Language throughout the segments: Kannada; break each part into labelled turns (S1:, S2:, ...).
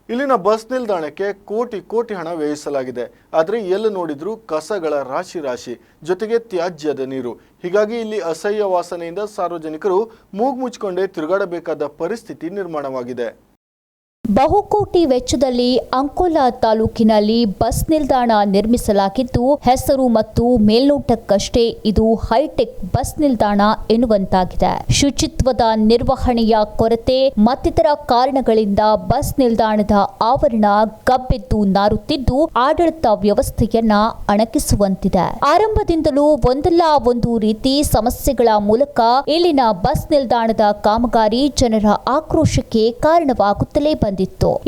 S1: ಇಲ್ಲಿನ ಬಸ್ ನಿಲ್ದಾಣಕ್ಕೆ ಕೋಟಿ ಹಣ ವ್ಯಯಿಸಲಾಗಿದೆ. ಆದರೆ ಎಲ್ಲಿ ನೋಡಿದ್ರೂ ಕಸಗಳ ರಾಶಿ ಜೊತೆಗೆ ತ್ಯಾಜ್ಯದ ನೀರು. ಹೀಗಾಗಿ ಇಲ್ಲಿ ಅಸಹ್ಯ ವಾಸನೆಯಿಂದ ಸಾರ್ವಜನಿಕರು ಮೂಗು ಮುಚ್ಚಿಕೊಂಡೇ ತಿರುಗಾಡಬೇಕಾದ ಪರಿಸ್ಥಿತಿ ನಿರ್ಮಾಣವಾಗಿದೆ.
S2: ಬಹುಕೋಟಿ ವೆಚ್ಚದಲ್ಲಿ ಅಂಕೋಲಾ ತಾಲೂಕಿನಲ್ಲಿ ಬಸ್ ನಿಲ್ದಾಣ ನಿರ್ಮಿಸಲಾಗಿದ್ದು, ಹೆಸರು ಮತ್ತು ಮೇಲ್ನೋಟಕ್ಕಷ್ಟೇ ಇದು ಹೈಟೆಕ್ ಬಸ್ ನಿಲ್ದಾಣ ಎನ್ನುವಂತಾಗಿದೆ. ಶುಚಿತ್ವದ ನಿರ್ವಹಣೆಯ ಕೊರತೆ ಮತ್ತಿತರ ಕಾರಣಗಳಿಂದ ಬಸ್ ನಿಲ್ದಾಣದ ಆವರಣ ಗಬ್ಬೆದ್ದು ನಾರುತ್ತಿದ್ದು, ಆಡಳಿತ ವ್ಯವಸ್ಥೆಯನ್ನ ಅಣಕಿಸುವಂತಿದೆ. ಆರಂಭದಿಂದಲೂ ಒಂದಲ್ಲ ಒಂದು ರೀತಿ ಸಮಸ್ಯೆಗಳ ಮೂಲಕ ಇಲ್ಲಿನ ಬಸ್ ನಿಲ್ದಾಣದ ಕಾಮಗಾರಿ ಜನರ ಆಕ್ರೋಶಕ್ಕೆ ಕಾರಣವಾಗುತ್ತಲೇ ಬಂದಿದೆ.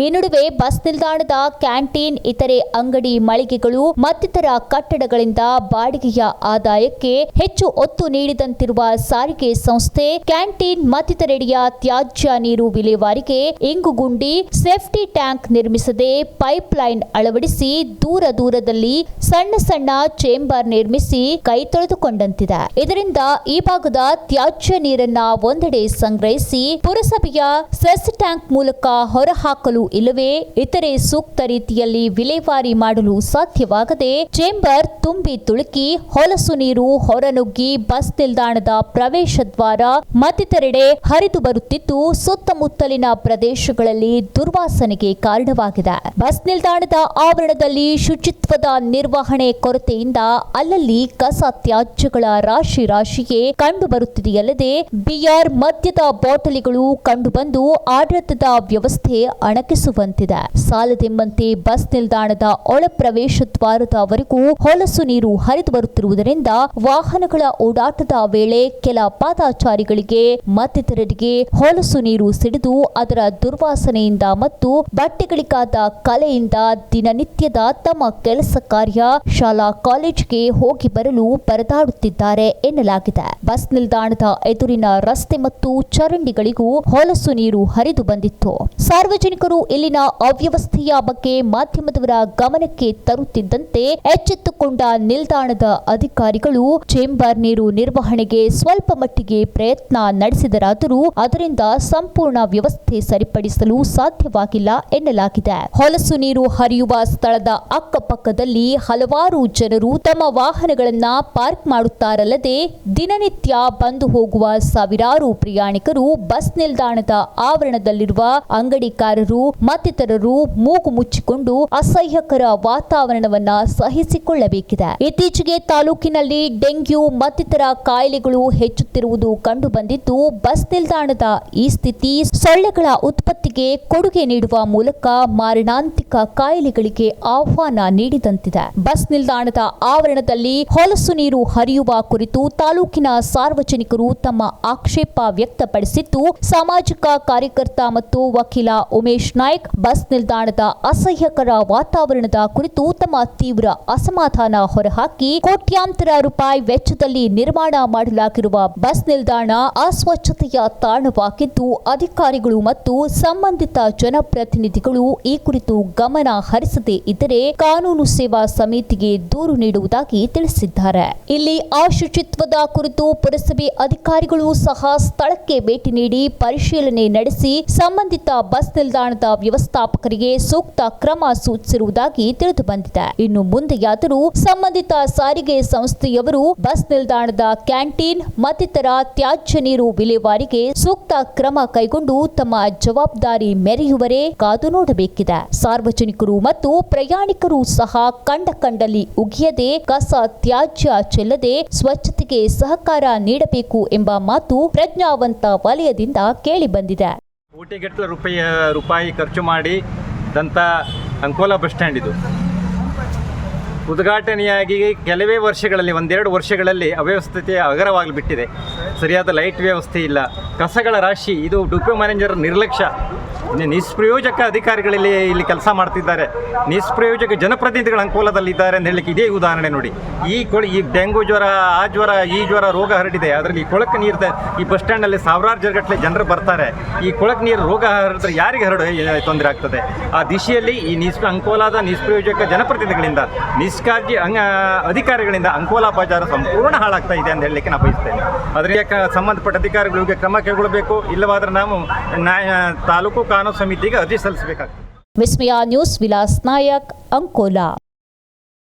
S2: ಈ ನಡುವೆ ಬಸ್ ನಿಲ್ದಾಣದ ಕ್ಯಾಂಟೀನ್, ಇತರೆ ಅಂಗಡಿ ಮಳಿಗೆಗಳು ಮತ್ತಿತರ ಕಟ್ಟಡಗಳಿಂದ ಬಾಡಿಗೆಯ ಆದಾಯಕ್ಕೆ ಹೆಚ್ಚು ಒತ್ತು ನೀಡಿದಂತಿರುವ ಸಾರಿಗೆ ಸಂಸ್ಥೆ ಕ್ಯಾಂಟೀನ್ ಮತ್ತಿತರೆಡೆಯ ತ್ಯಾಜ್ಯ ನೀರು ವಿಲೇವಾರಿಗೆ ಇಂಗುಗುಂಡಿ, ಸೇಫ್ಟಿ ಟ್ಯಾಂಕ್ ನಿರ್ಮಿಸದೆ ಪೈಪ್ ಲೈನ್ ಅಳವಡಿಸಿ ದೂರದಲ್ಲಿ ಸಣ್ಣ ಚೇಂಬರ್ ನಿರ್ಮಿಸಿ ಕೈ ತೊಳೆದುಕೊಂಡಂತಿದೆ. ಇದರಿಂದ ಈ ಭಾಗದ ತ್ಯಾಜ್ಯ ನೀರನ್ನ ಒಂದೆಡೆ ಸಂಗ್ರಹಿಸಿ ಪುರಸಭೆಯ ಸೆಸ್ ಟ್ಯಾಂಕ್ ಮೂಲಕ ಹೊರಹಾಕಲು ಇಲ್ಲವೇ ಇತರೆ ಸೂಕ್ತ ರೀತಿಯಲ್ಲಿ ವಿಲೇವಾರಿ ಮಾಡಲು ಸಾಧ್ಯವಾಗದೆ ಚೇಂಬರ್ ತುಂಬಿ ತುಳುಕಿ ಹೊಲಸು ನೀರು ಹೊರನುಗ್ಗಿ ಬಸ್ ನಿಲ್ದಾಣದ ಪ್ರವೇಶ ದ್ವಾರ ಮತ್ತಿತರೆಡೆ ಹರಿದು ಬರುತ್ತಿದ್ದು, ಸುತ್ತಮುತ್ತಲಿನ ಪ್ರದೇಶಗಳಲ್ಲಿ ದುರ್ವಾಸನೆಗೆ ಕಾರಣವಾಗಿದೆ. ಬಸ್ ನಿಲ್ದಾಣದ ಆವರಣದಲ್ಲಿ ಶುಚಿತ್ವದ ನಿರ್ವಹಣೆ ಕೊರತೆಯಿಂದ ಅಲ್ಲಲ್ಲಿ ಕಸ ತ್ಯಾಜ್ಯಗಳ ರಾಶಿಯೇ ಕಂಡುಬರುತ್ತಿದೆಯಲ್ಲದೆ ಬಿಯರ್ ಮದ್ಯದ ಬಾಟಲಿಗಳು ಕಂಡುಬಂದು ಆಡಳಿತದ ವ್ಯವಸ್ಥೆ ಅಣಕಿಸುವಂತಿದೆ. ಸಾಲದೆಂಬಂತೆ ಬಸ್ ನಿಲ್ದಾಣದ ಒಳ ಪ್ರವೇಶ ದ್ವಾರದವರೆಗೂ ಹೊಲಸು ನೀರು ಹರಿದು ಬರುತ್ತಿರುವುದರಿಂದ ವಾಹನಗಳ ಓಡಾಟದ ವೇಳೆ ಕೆಲ ಪಾದಚಾರಿಗಳಿಗೆ ಮತ್ತಿತರರಿಗೆ ಹೊಲಸು ನೀರು ಸಿಡಿದು ಅದರ ದುರ್ವಾಸನೆಯಿಂದ ಮತ್ತು ಬಟ್ಟೆಗಳಿಗಾದ ಕಲೆಯಿಂದ ದಿನನಿತ್ಯದ ತಮ್ಮ ಕೆಲಸ ಕಾರ್ಯ, ಶಾಲಾ ಕಾಲೇಜಿಗೆ ಹೋಗಿ ಬರಲು ಪರದಾಡುತ್ತಿದ್ದಾರೆ ಎನ್ನಲಾಗಿದೆ. ಬಸ್ ನಿಲ್ದಾಣದ ಎದುರಿನ ರಸ್ತೆ ಮತ್ತು ಚರಂಡಿಗಳಿಗೂ ಹೊಲಸು ನೀರು ಹರಿದು ಬಂದಿತ್ತು. ಸಾರ್ವಜನಿಕರು ಇಲ್ಲಿನ ಅವ್ಯವಸ್ಥೆಯ ಬಗ್ಗೆ ಮಾಧ್ಯಮದವರ ಗಮನಕ್ಕೆ ತರುತ್ತಿದ್ದಂತೆ ಎಚ್ಚೆತ್ತುಕೊಂಡ ನಿಲ್ದಾಣದ ಅಧಿಕಾರಿಗಳು ಚೇಂಬರ್ ನೀರು ನಿರ್ವಹಣೆಗೆ ಸ್ವಲ್ಪ ಮಟ್ಟಿಗೆ ಪ್ರಯತ್ನ ನಡೆಸಿದರಾದರೂ ಅದರಿಂದ ಸಂಪೂರ್ಣ ವ್ಯವಸ್ಥೆ ಸರಿಪಡಿಸಲು ಸಾಧ್ಯವಾಗಿಲ್ಲ ಎನ್ನಲಾಗಿದೆ. ಹೊಲಸು ನೀರು ಹರಿಯುವ ಸ್ಥಳದ ಅಕ್ಕಪಕ್ಕದಲ್ಲಿ ಹಲವಾರು ಜನರು ತಮ್ಮ ವಾಹನಗಳನ್ನ ಪಾರ್ಕ್ ಮಾಡುತ್ತಾರಲ್ಲದೆ ದಿನನಿತ್ಯ ಬಂದು ಹೋಗುವ ಸಾವಿರಾರು ಪ್ರಯಾಣಿಕರು ಬಸ್ ನಿಲ್ದಾಣದ ಆವರಣದಲ್ಲಿರುವ ಅಂಗಡಿಕಾರರು ಮತ್ತಿತರರು ಮೂಗು ಮುಚ್ಚಿಕೊಂಡು ಅಸಹ್ಯಕರ ವಾತಾವರಣವನ್ನ ಸಹಿಸಿಕೊಳ್ಳಬೇಕಿದೆ. ಇತ್ತೀಚೆಗೆ ತಾಲೂಕಿನಲ್ಲಿ ಡೆಂಗ್ಯೂ ಮತ್ತಿತರ ಕಾಯಿಲೆಗಳು ಹೆಚ್ಚುತ್ತಿರುವುದು ಕಂಡುಬಂದಿದ್ದು, ಬಸ್ ನಿಲ್ದಾಣದ ಈ ಸ್ಥಿತಿ ಸೊಳ್ಳೆಗಳ ಉತ್ಪತ್ತಿಗೆ ಕೊಡುಗೆ ನೀಡುವ ಮೂಲಕ ಮಾರಣಾಂತಿಕ ಕಾಯಿಲೆಗಳಿಗೆ ಆಹ್ವಾನ ನೀಡಿದಂತಿದೆ. ಬಸ್ ನಿಲ್ದಾಣದ ಆವರಣದಲ್ಲಿ ಹೊಲಸು ನೀರು ಹರಿಯುವ ಕುರಿತು ತಾಲೂಕಿನ ಸಾರ್ವಜನಿಕರು ತಮ್ಮ ಆಕ್ಷೇಪ ವ್ಯಕ್ತಪಡಿಸಿದ್ದು, ಸಾಮಾಜಿಕ ಕಾರ್ಯಕರ್ತ ಮತ್ತು ವಕೀಲ ಉಮೇಶ್ ನಾಯ್ಕ್ ಬಸ್ ನಿಲ್ದಾಣದ ಅಸಹ್ಯಕರ ವಾತಾವರಣದ ಕುರಿತು ತಮ್ಮ ತೀವ್ರ ಅಸಮಾಧಾನ ಹೊರಹಾಕಿ ಕೋಟ್ಯಾಂತರ ರೂಪಾಯಿ ವೆಚ್ಚದಲ್ಲಿ ನಿರ್ಮಾಣ ಮಾಡಲಾಗಿರುವ ಬಸ್ ನಿಲ್ದಾಣ ಅಸ್ವಚ್ಛತೆಯ ತಾಣವಾಗಿದ್ದು, ಅಧಿಕಾರಿಗಳು ಮತ್ತು ಸಂಬಂಧಿತ ಜನಪ್ರತಿನಿಧಿಗಳು ಈ ಕುರಿತು ಗಮನ ಹರಿಸದೇ ಇದ್ದರೆ ಕಾನೂನು ಸೇವಾ ಸಮಿತಿಗೆ ದೂರು ನೀಡುವುದಾಗಿ ತಿಳಿಸಿದ್ದಾರೆ. ಇಲ್ಲಿ ಅಶುಚಿತ್ವದ ಕುರಿತು ಪುರಸಭೆ ಅಧಿಕಾರಿಗಳು ಸಹ ಸ್ಥಳಕ್ಕೆ ಭೇಟಿ ನೀಡಿ ಪರಿಶೀಲನೆ ನಡೆಸಿ ಸಂಬಂಧಿತ ಬಸ್ ನಿಲ್ದಾಣದ ವ್ಯವಸ್ಥಾಪಕರಿಗೆ ಸೂಕ್ತ ಕ್ರಮ ಸೂಚಿಸಿರುವುದಾಗಿ ತಿಳಿದು ಬಂದಿದೆ. ಇನ್ನು ಮುಂದೆಯಾದರೂ ಸಂಬಂಧಿತ ಸಾರಿಗೆ ಸಂಸ್ಥೆಯವರು ಬಸ್ ನಿಲ್ದಾಣದ ಕ್ಯಾಂಟೀನ್ ಮತ್ತಿತರ ತ್ಯಾಜ್ಯ ನೀರು ವಿಲೇವಾರಿಗೆ ಸೂಕ್ತ ಕ್ರಮ ಕೈಗೊಂಡು ತಮ್ಮ ಜವಾಬ್ದಾರಿ ಮೆರೆಯುವರೇ ಕಾದು ನೋಡಬೇಕಿದೆ. ಸಾರ್ವಜನಿಕರು ಮತ್ತು ಪ್ರಯಾಣಿಕರು ಸಹ ಕಂಡಲ್ಲಿ ಉಗಿಯದೆ ಕಸ ತ್ಯಾಜ್ಯ ಚೆಲ್ಲದೆ ಸ್ವಚ್ಛತೆಗೆ ಸಹಕಾರ ನೀಡಬೇಕು ಎಂಬ ಮಾತು ಪ್ರಜ್ಞಾವಂತ ವಲಯದಿಂದ ಕೇಳಿ ಬಂದಿದೆ.
S3: ಕೋಟಿಗಟ್ಟಲೆ ರೂಪಾಯಿ ಖರ್ಚು ಮಾಡಿದಂಥ ಅಂಕೋಲಾ ಬಸ್ ಸ್ಟ್ಯಾಂಡ್ ಇದು ಉದ್ಘಾಟನೆಯಾಗಿ ಕೆಲವೇ ವರ್ಷಗಳಲ್ಲಿ 1-2 ವರ್ಷಗಳಲ್ಲಿ ಅವ್ಯವಸ್ಥತೆ ಅಗರವಾಗಿ ಬಿಟ್ಟಿದೆ. ಸರಿಯಾದ ಲೈಟ್ ವ್ಯವಸ್ಥೆ ಇಲ್ಲ, ಕಸಗಳ ರಾಶಿ, ಇದು ಡಿಪೋ ಮ್ಯಾನೇಜರ್ ನಿರ್ಲಕ್ಷ್ಯ, ನಿಷ್ಪ್ರಯೋಜಕ ಅಧಿಕಾರಿಗಳಲ್ಲಿ ಇಲ್ಲಿ ಕೆಲಸ ಮಾಡ್ತಿದ್ದಾರೆ, ನಿಷ್ಪ್ರಯೋಜಕ ಜನಪ್ರತಿನಿಧಿಗಳು ಅಂಕೋಲದಲ್ಲಿದ್ದಾರೆ ಅಂತ ಹೇಳಲಿಕ್ಕೆ ಇದೇ ಉದಾಹರಣೆ ನೋಡಿ. ಈ ಡೆಂಗು ಜ್ವರ, ಆ ಜ್ವರ, ಈ ಜ್ವರ ರೋಗ ಹರಡಿದೆ. ಅದರಲ್ಲಿ ಕೊಳಕು ನೀರು ಈ ಬಸ್ ಸ್ಟ್ಯಾಂಡಲ್ಲಿ ಸಾವಿರಾರು ಜನಗಟ್ಟಲೆ ಜನರು ಬರ್ತಾರೆ. ಈ ಕೊಳಕು ನೀರು ರೋಗ ಹರಡಿದ್ರೆ ಯಾರಿಗೆ ತೊಂದರೆ ಆಗ್ತದೆ? ಆ ದಿಶೆಯಲ್ಲಿ ಈ ಅಂಕೋಲಾದ ನಿಷ್ಪ್ರಯೋಜಕ ಜನಪ್ರತಿನಿಧಿಗಳಿಂದ ನಿಷ್ಕಾಳಜಿ ಅಧಿಕಾರಿಗಳಿಂದ ಅಂಕೋಲಾ ಬಜಾರ್ ಸಂಪೂರ್ಣ ಹಾಳಾಗ್ತಾ ಇದೆ ಅಂತ ಹೇಳಲಿಕ್ಕೆ ನಾನು ಬಯಸ್ತೇನೆ. ಅದಕ್ಕೆ ಸಂಬಂಧಪಟ್ಟ ಅಧಿಕಾರಿಗಳಿಗೆ ಕ್ರಮ ಕೈಗೊಳ್ಳಬೇಕು. ಇಲ್ಲವಾದರೆ ನಾವು ತಾಲೂಕು ಕಾನೂನು ಸಮಿತಿಗೆ ಅರ್ಜಿ ಸಲ್ಲಿಸಬೇಕಾಗ್ತದೆ.
S2: ವಿಸ್ಮಯ ನ್ಯೂಸ್, ವಿಲಾಸ್ ನಾಯಕ್, ಅಂಕೋಲಾ.